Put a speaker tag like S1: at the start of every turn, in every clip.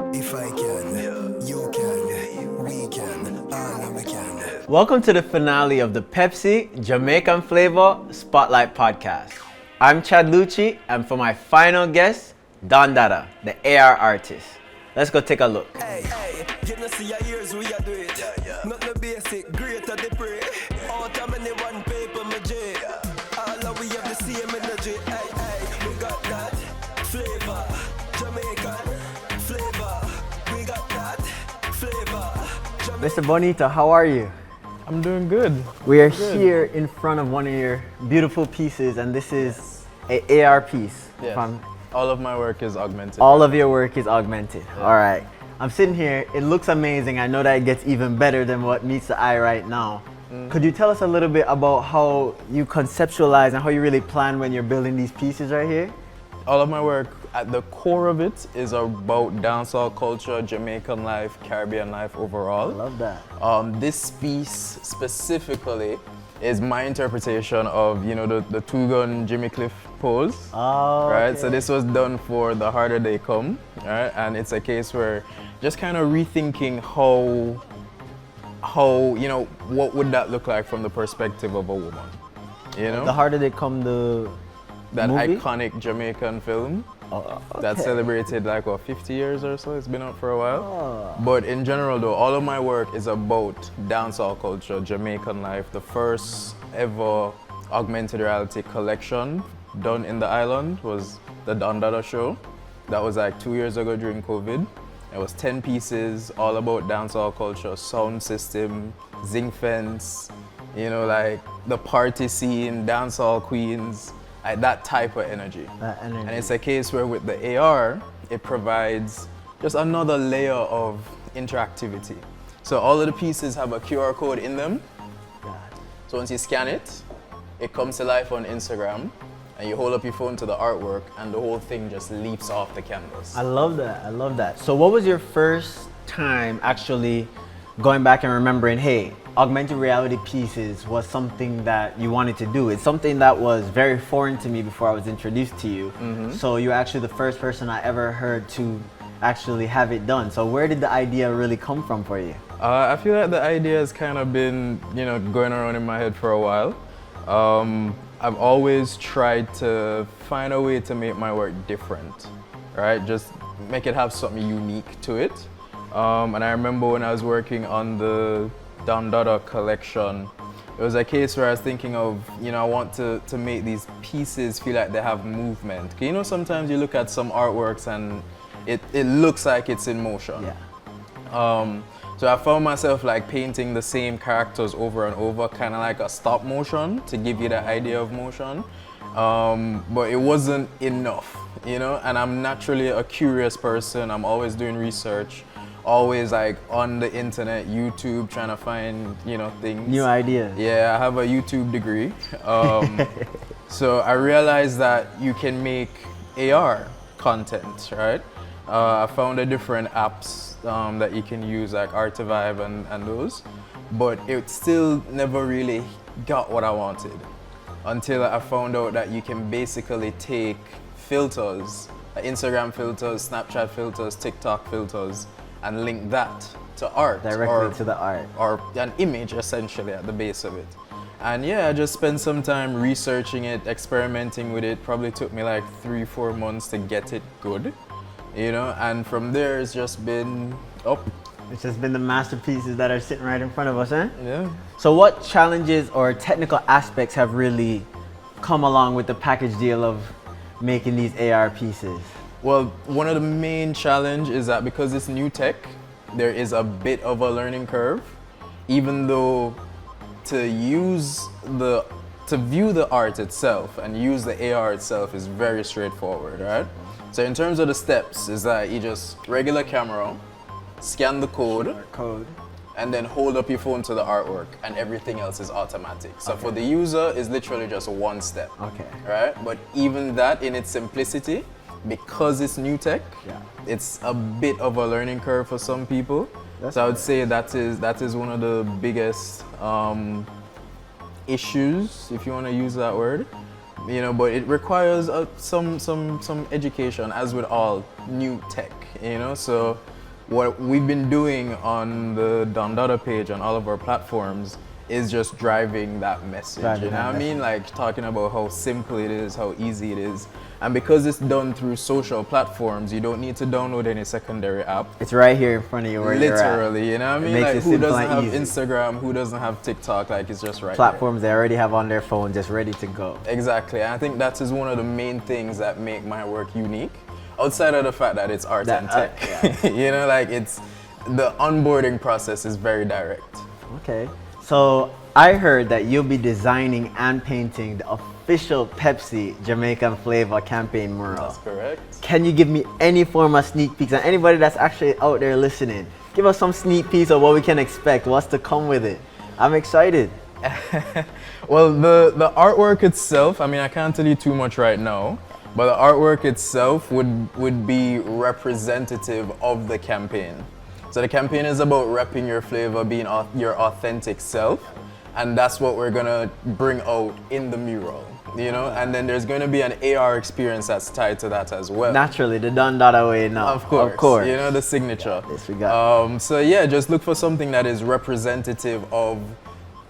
S1: If I can, you can, we can, all we can.
S2: Welcome to the finale of the Pepsi Jamaican Flavor Spotlight Podcast. I'm Chad Lucci, and for my final guest, Dondada, the AR artist. Let's go take a look.
S1: Hey, you know see your ears we are do it. Not no basic, greater the prey. All time anyone paper my J. All of we have the same energy. Hey, we got that flavor, Jamaican flavor. We got that flavor.
S2: Mr. Bonito, how are you?
S3: I'm doing good.
S2: We are here in front of one of your beautiful pieces, and this is a AR piece.
S3: Yes.
S2: From
S3: All of my work is augmented.
S2: all of your work is augmented. All right. I'm sitting here. It looks amazing. I know that it gets even better than what meets the eye right now. Could you tell us a little bit about how you conceptualize and how you really plan when you're building these pieces right here?
S3: All of my work, at the core of it, is about dancehall culture, Jamaican life, Caribbean life overall.
S2: I love that.
S3: This piece specifically is my interpretation of, the two-gun Jimmy Cliff pose.
S2: Oh,
S3: Right,
S2: okay.
S3: so this was done for The Harder They Come, right? And it's a case where just kind of rethinking how what would that look like from the perspective of a woman,
S2: The harder they come, the
S3: that
S2: movie?
S3: iconic Jamaican film
S2: Oh,
S3: that
S2: okay.
S3: celebrated 50 years or so. It's been out for a while.
S2: Oh.
S3: But in general though, all of my work is about dancehall culture, Jamaican life. The first ever augmented reality collection done in the island was the Dondada show. That was 2 years ago during COVID. It was 10 pieces, all about dancehall culture, sound system, zinc fence, the party scene, dancehall queens, that type of energy.
S2: That energy.
S3: And it's a case where with the AR, it provides just another layer of interactivity. So all of the pieces have a QR code in them.
S2: God.
S3: So once you scan it, it comes to life on Instagram, and you hold up your phone to the artwork, and the whole thing just leaps off the canvas.
S2: I love that. I love that. So what was your first time actually going back and remembering, hey, augmented reality pieces was something that you wanted to do? It's something that was very foreign to me before I was introduced to you. So you're actually the first person I ever heard to actually have it done. So where did the idea really come from for you?
S3: I feel like the idea has kind of been, going around in my head for a while. I've always tried to find a way to make my work different, right? Just make it have something unique to it. And I remember when I was working on the Dondada collection, it was a case where I was thinking of, I want to make these pieces feel like they have movement. 'Cause sometimes you look at some artworks and it looks like it's in motion.
S2: Yeah.
S3: So I found myself painting the same characters over and over, kind of like a stop motion to give you the idea of motion. But it wasn't enough, and I'm naturally a curious person. I'm always doing research, always on the internet, YouTube, trying to find, things.
S2: New ideas.
S3: Yeah, I have a YouTube degree. So I realized that you can make AR content, right? I found the different apps that you can use, like Artivive and those, but it still never really got what I wanted until I found out that you can basically take filters, Instagram filters, Snapchat filters, TikTok filters, and link that to art.
S2: Directly to the art.
S3: Or an image essentially at the base of it. And yeah, I just spent some time researching it, experimenting with it. Probably took me 3-4 months to get it good. And from there it's just been up.
S2: It's just been the masterpieces that are sitting right in front of us, huh?
S3: Yeah.
S2: So what challenges or technical aspects have really come along with the package deal of making these AR pieces?
S3: Well, one of the main challenge is that because it's new tech, there is a bit of a learning curve, even though to view the art itself and use the AR itself is very straightforward, right? So in terms of the steps, is that you just regular camera, scan the code, and then hold up your phone to the artwork, and everything else is automatic. So for the user, it's literally just one step,
S2: Okay.
S3: right? But even that in its simplicity, because it's new tech,
S2: Yeah.
S3: it's a bit of a learning curve for some people.
S2: That's
S3: So I would say that is one of the biggest issues, if you want to use that word, you know, but it requires some education, as with all new tech, you know. So what we've been doing on the Dondada page on all of our platforms is just driving that message. You know what I mean? Like talking about how simple it is, how easy it is. And because it's done through social platforms, you don't need to download any secondary app.
S2: It's right here in front of you where
S3: literally,
S2: you're at.
S3: You know what I mean?
S2: It makes
S3: Like
S2: it
S3: who
S2: simple
S3: doesn't
S2: and
S3: have
S2: easy.
S3: Instagram, who doesn't have TikTok, like it's just right
S2: Platforms they already have on their phone, just ready to go.
S3: Exactly. And I think that is one of the main things that make my work unique. Outside of the fact that it's art and tech.
S2: Yeah.
S3: You know, like it's, the onboarding process is very direct.
S2: Okay. So I heard that you'll be designing and painting the official Pepsi Jamaican Flava campaign mural.
S3: That's correct.
S2: Can you give me any form of sneak peeks? And anybody that's actually out there listening, give us some sneak peeks of what we can expect, what's to come with it. I'm excited.
S3: Well, the artwork itself, I mean, I can't tell you too much right now, but the artwork itself would be representative of the campaign. So the campaign is about repping your flavor, being your authentic self, and that's what we're gonna bring out in the mural, you know? And then there's gonna be an AR experience that's tied to that as well.
S2: Naturally, the Dondada way now.
S3: Of course.
S2: Of course.
S3: You know, the signature.
S2: This we got.
S3: So yeah, just look for something that is representative of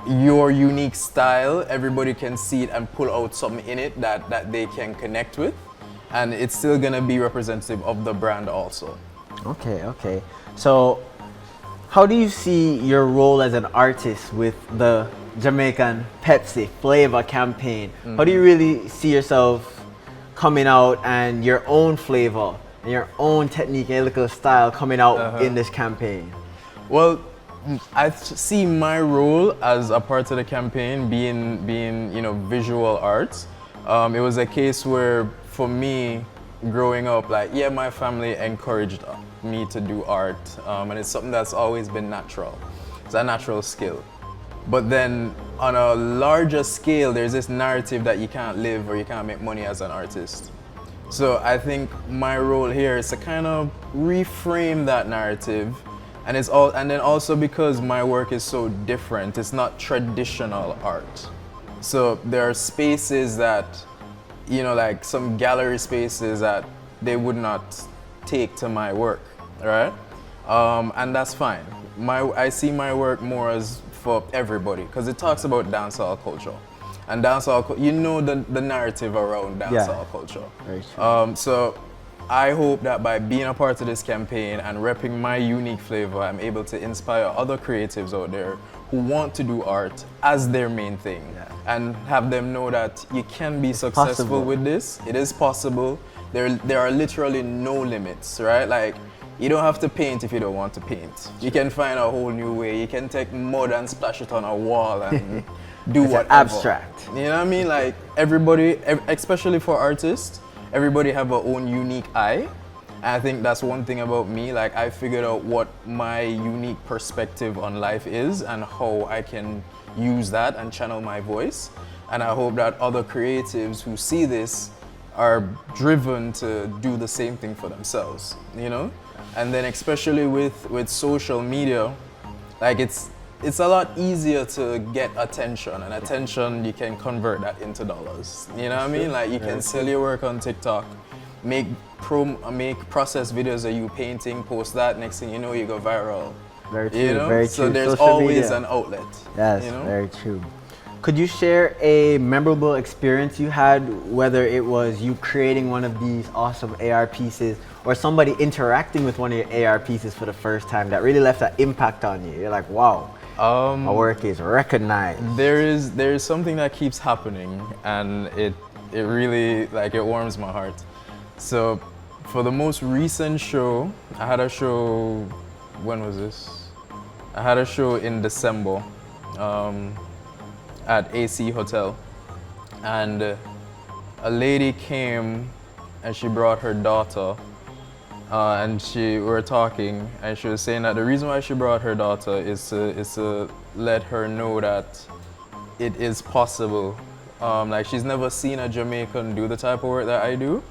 S3: your unique style. Everybody can see it and pull out something in it that they can connect with. And it's still gonna be representative of the brand also.
S2: Okay, okay. So, how do you see your role as an artist with the Jamaican Pepsi Flava campaign? How do you really see yourself coming out and your own flavor and your own technique and lyrical style coming out in this campaign?
S3: Well, I see my role as a part of the campaign being you know, visual arts. It was a case where, for me, growing up, like, yeah, my family encouraged me to do art, and it's something that's always been natural. It's a natural skill. But then on a larger scale, there's this narrative that you can't live or you can't make money as an artist. So I think my role here is to kind of reframe that narrative, and then also because my work is so different, it's not traditional art. So there are spaces that, you know, like some gallery spaces that they would not take to my work, right? And that's fine. I see my work more as for everybody, because it talks about dancehall culture. And dancehall, you know the narrative around dancehall culture.
S2: Very true.
S3: So I hope that by being a part of this campaign and repping my unique flavor, I'm able to inspire other creatives out there who want to do art as their main thing, and have them know that you can be successful
S2: possible.
S3: with this. It is possible. There are literally no limits, right? Like, you don't have to paint if you don't want to paint. You can find a whole new way. You can take mud and splash it on a wall and do
S2: It's
S3: whatever.
S2: abstract.
S3: You know what I mean? Like, everybody, especially for artists, everybody have their own unique eye. And I think that's one thing about me. Like, I figured out what my unique perspective on life is and how I can use that and channel my voice. And I hope that other creatives who see this are driven to do the same thing for themselves, you know? And then especially with social media, like it's a lot easier to get attention, and attention, you can convert that into dollars. You know what I mean? Like, you can sell your work on TikTok, make process videos of you painting, post that, next thing you know, you go viral.
S2: Very true,
S3: You know?
S2: very true.
S3: So there's
S2: Social
S3: always
S2: media.
S3: an outlet.
S2: Yes,
S3: you know?
S2: very true. Could you share a memorable experience you had, whether it was you creating one of these awesome AR pieces or somebody interacting with one of your AR pieces for the first time that really left an impact on you? You're like, wow, my work is recognized.
S3: There is something that keeps happening, and it really, like, it warms my heart. So for the most recent show, I had a show, when was this? I had a show in December at AC Hotel, and a lady came and she brought her daughter, and we were talking, and she was saying that the reason why she brought her daughter is to let her know that it is possible. Like, she's never seen a Jamaican do the type of work that I do.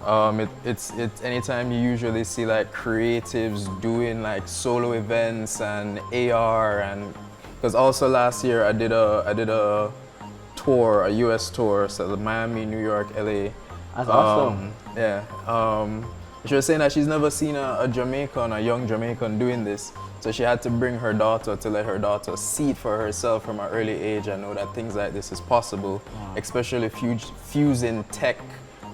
S3: Wow. It's anytime you usually see like creatives doing like solo events and AR, and because also last year I did a tour, a US tour, so the Miami, New York, LA.
S2: That's awesome.
S3: Yeah. She was saying that she's never seen a Jamaican, a young Jamaican doing this. So she had to bring her daughter to let her daughter see it for herself from an early age and know that things like this is possible, especially fusing tech,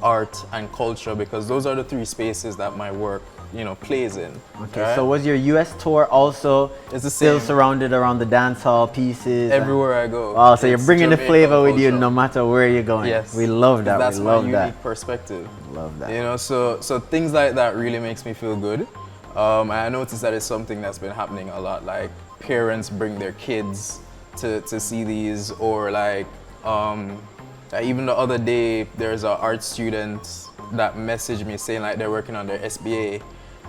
S3: art, and culture, because those are the three spaces that my work, plays in.
S2: Okay,
S3: right?
S2: so was your US tour also
S3: It's the
S2: still
S3: same.
S2: surrounded around the dance hall pieces?
S3: Everywhere I go.
S2: Wow, so you're
S3: it's
S2: bringing the
S3: Jamaican
S2: flavor with you
S3: culture.
S2: no matter where you're going.
S3: Yes.
S2: We love that.
S3: That's
S2: We love
S3: my
S2: that.
S3: unique perspective.
S2: Love that.
S3: So things like that really makes me feel good. And I noticed that it's something that's been happening a lot. Like parents bring their kids to see these, or like even the other day there's an art student that messaged me saying like they're working on their SBA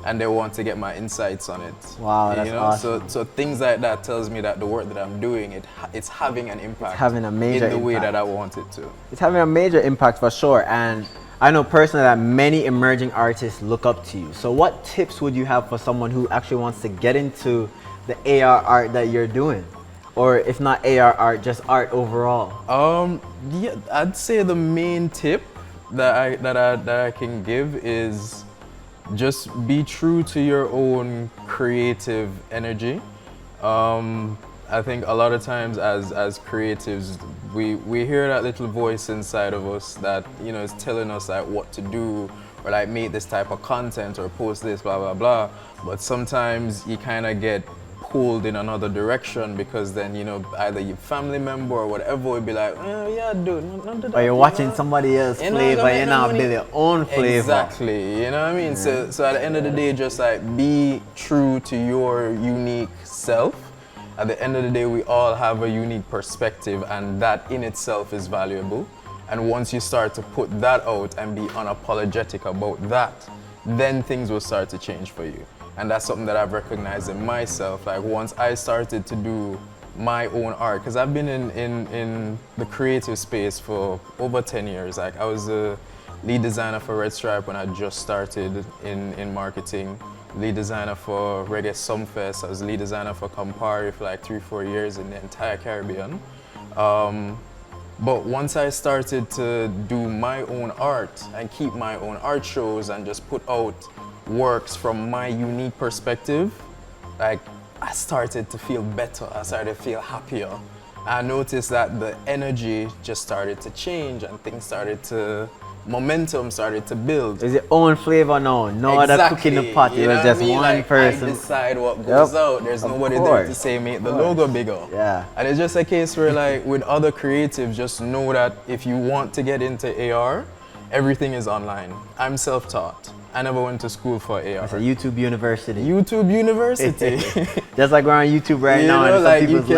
S3: and they want to get my insights on it.
S2: Wow, that's awesome.
S3: So things like that tells me that the work that I'm doing, it's having an impact.
S2: It's having a major
S3: in the way
S2: impact.
S3: that I want it to.
S2: It's having a major impact for sure. And I know personally that many emerging artists look up to you. So what tips would you have for someone who actually wants to get into the AR art that you're doing? Or if not AR art, just art overall?
S3: Yeah, I'd say the main tip that I can give is just be true to your own creative energy. I think a lot of times as creatives, we hear that little voice inside of us that is telling us like what to do, or like make this type of content or post this, blah blah blah. But sometimes you kind of get pulled in another direction, because then either your family member or whatever would be like, yeah dude, not do that,
S2: Or you're watching somebody else's flavor, you're not building your own flavor.
S3: Exactly, you know what I mean? So at the end of the day, just like be true to your unique self. At the end of the day, we all have a unique perspective, and that in itself is valuable. And once you start to put that out and be unapologetic about that, then things will start to change for you. And that's something that I've recognized in myself. Like once I started to do my own art, because I've been in the creative space for over 10 years. Like I was the lead designer for Red Stripe when I just started in marketing. Lead designer for Reggae Sumfest. I was lead designer for Campari for like 3-4 years in the entire Caribbean. But once I started to do my own art and keep my own art shows and just put out works from my unique perspective, like I started to feel better. I started to feel happier. I noticed that the energy just started to change and momentum started to build.
S2: Is your own flavor now? No other cook in the pot. It was just one
S3: like,
S2: person.
S3: I decide what goes out. There's nobody there to say make the logo bigger.
S2: Yeah.
S3: And it's just a case where like with other creatives, just know that if you want to get into AR, everything is online. I'm self-taught. I never went to school for AR.
S2: It's a YouTube university.
S3: YouTube University.
S2: Just like we're on YouTube right now, and some
S3: like
S2: people's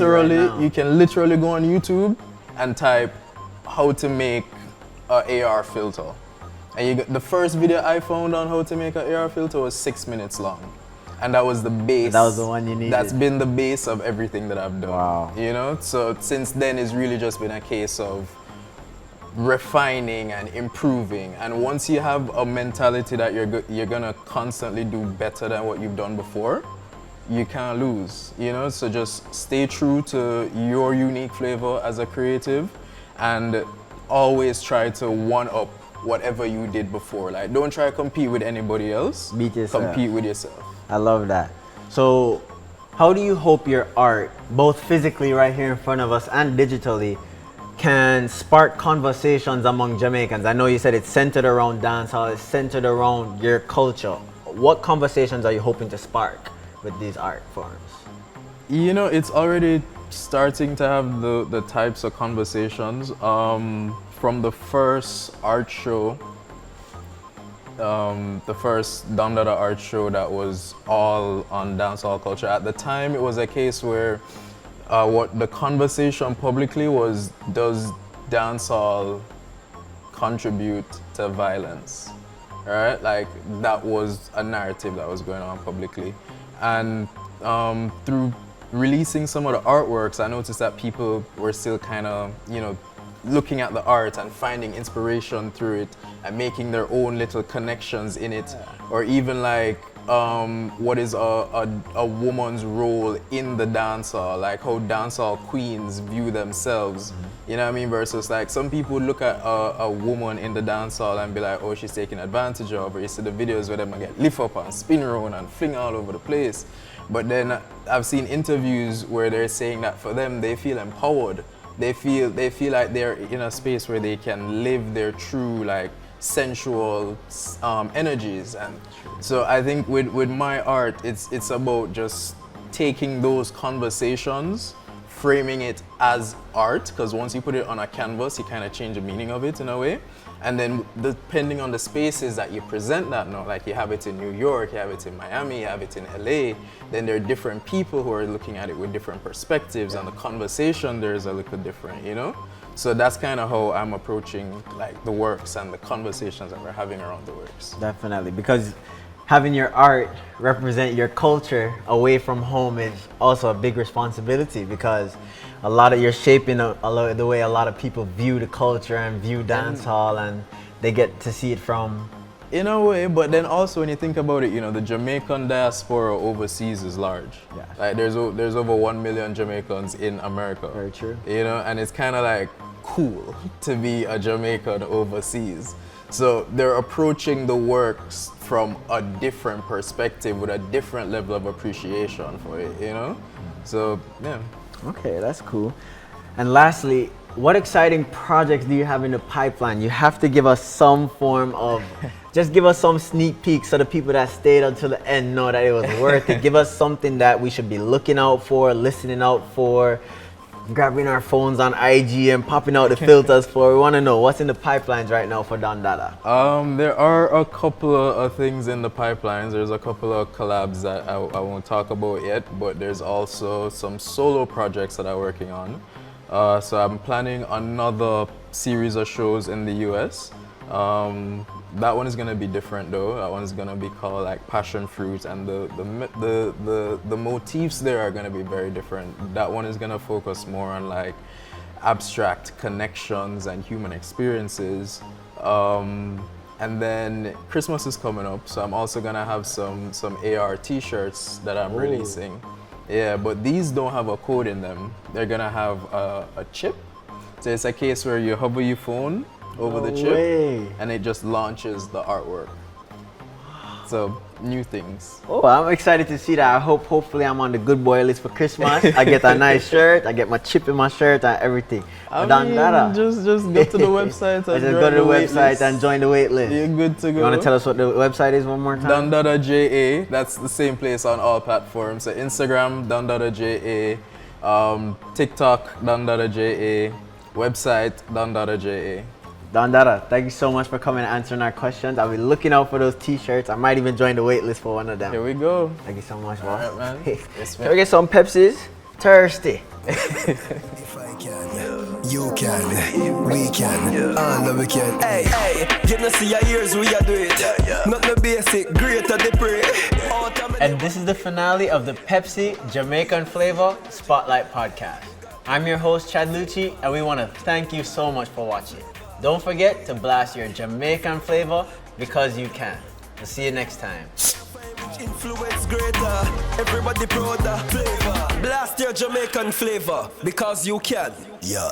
S2: learning
S3: you can literally go on YouTube and type how to make an AR filter. And the first video I found on how to make an AR filter was 6 minutes long. And that was the base.
S2: That was the one you needed.
S3: That's been the base of everything that I've done.
S2: Wow.
S3: So since then it's really just been a case of refining and improving. And once you have a mentality that you're gonna constantly do better than what you've done before, you can't lose. So just stay true to your unique flavor as a creative, and always try to one-up whatever you did before. Like don't try to compete with anybody else.
S2: Beat yourself.
S3: Compete with yourself.
S2: I love that. So how do you hope your art, both physically right here in front of us and digitally, can spark conversations among Jamaicans? I know you said it's centered around dancehall, it's centered around your culture. What conversations are you hoping to spark with these art forms?
S3: It's already starting to have the types of conversations. From the first art show, the first Dondada art show that was all on dancehall culture. At the time, it was a case where what the conversation publicly was, does dancehall contribute to violence? Right? Like that was a narrative that was going on publicly. And through releasing some of the artworks, I noticed that people were still kind of, looking at the art and finding inspiration through it and making their own little connections in it. Or even like what is a woman's role in the dancehall, like how dancehall queens view themselves. You know what I mean? Versus like some people look at a woman in the dancehall and be like, oh, she's taking advantage of her. You see the videos where them get lift up and spin around and fling all over the place. But then I've seen interviews where they're saying that for them, they feel empowered. They feel like they're in a space where they can live their true like sensual energies. And so I think with my art, it's about just taking those conversations, framing it as art, because once you put it on a canvas, you kind of change the meaning of it in a way. And then depending on the spaces that you present that now, like you have it in New York, you have it in Miami, you have it in LA, then there are different people who are looking at it with different perspectives, and the conversation there is a little different, you know? So that's kind of how I'm approaching like the works and the conversations that we're having around the works.
S2: Definitely, because having your art represent your culture away from home is also a big responsibility, because a lot of you're shaping the way a lot of people view the culture and view dancehall, and they get to see it from.
S3: In a way, but then also when you think about it, you know, the Jamaican diaspora overseas is large.
S2: Yeah.
S3: Like there's over 1 million Jamaicans in America.
S2: Very true.
S3: You know, and it's kind of like cool to be a Jamaican overseas. So they're approaching the works from a different perspective with a different level of appreciation for it, you know? So, yeah.
S2: Okay, that's cool. And lastly, what exciting projects do you have in the pipeline? You have to give us some form of, just give us some sneak peek so the people that stayed until the end know that it was worth it. Give us something that we should be looking out for, listening out for, grabbing our phones on IG and popping out the filters for. We want to know what's in the pipelines right now for Dondada.
S3: There are a couple of things in the pipelines. There's a couple of collabs that I won't talk about yet, but there's also some solo projects that I'm working on. So I'm planning another series of shows in the US. That one is gonna be different though. That one's gonna be called like Passion Fruit, and the motifs there are gonna be very different. That one is gonna focus more on like abstract connections and human experiences. And then Christmas is coming up, so I'm also gonna have some AR t-shirts that I'm releasing. Yeah, but these don't have a code in them. They're gonna have a chip. So it's a case where you hover your phone over the chip and it just launches the artwork. So new things.
S2: Oh, I'm excited to see that. Hopefully I'm on the good boy list for Christmas. I get a nice shirt, I get my chip in my shirt and everything.
S3: Just go to the website and
S2: just go to the website and join the wait list.
S3: You're good to go.
S2: You want to tell us what the website is one more time?
S3: Dondada JA. That's the same place on all platforms. So Instagram, Dondada JA, TikTok, Dondada JA, website, Dondada JA.
S2: Dondada, thank you so much for coming and answering our questions. I'll be looking out for those t-shirts. I might even join the wait list for one of them.
S3: Here we go.
S2: Thank you so much,
S3: All
S2: boss.
S3: right, man. Yes,
S2: Can we get some Pepsis? Thirsty.
S1: If I can, you can, we can, all of we can. Hey, you know see your ears, we are do it. Not no basic, greater the prey.
S2: And this is the finale of the Pepsi Jamaican Flavor Spotlight Podcast. I'm your host, Chad Lucci, and we want to thank you so much for watching. Don't forget to blast your Jamaican flavor because you can. We'll see you next time.
S1: Influence greater, everybody proud of flavor. Blast your Jamaican flavor because you can. Yeah.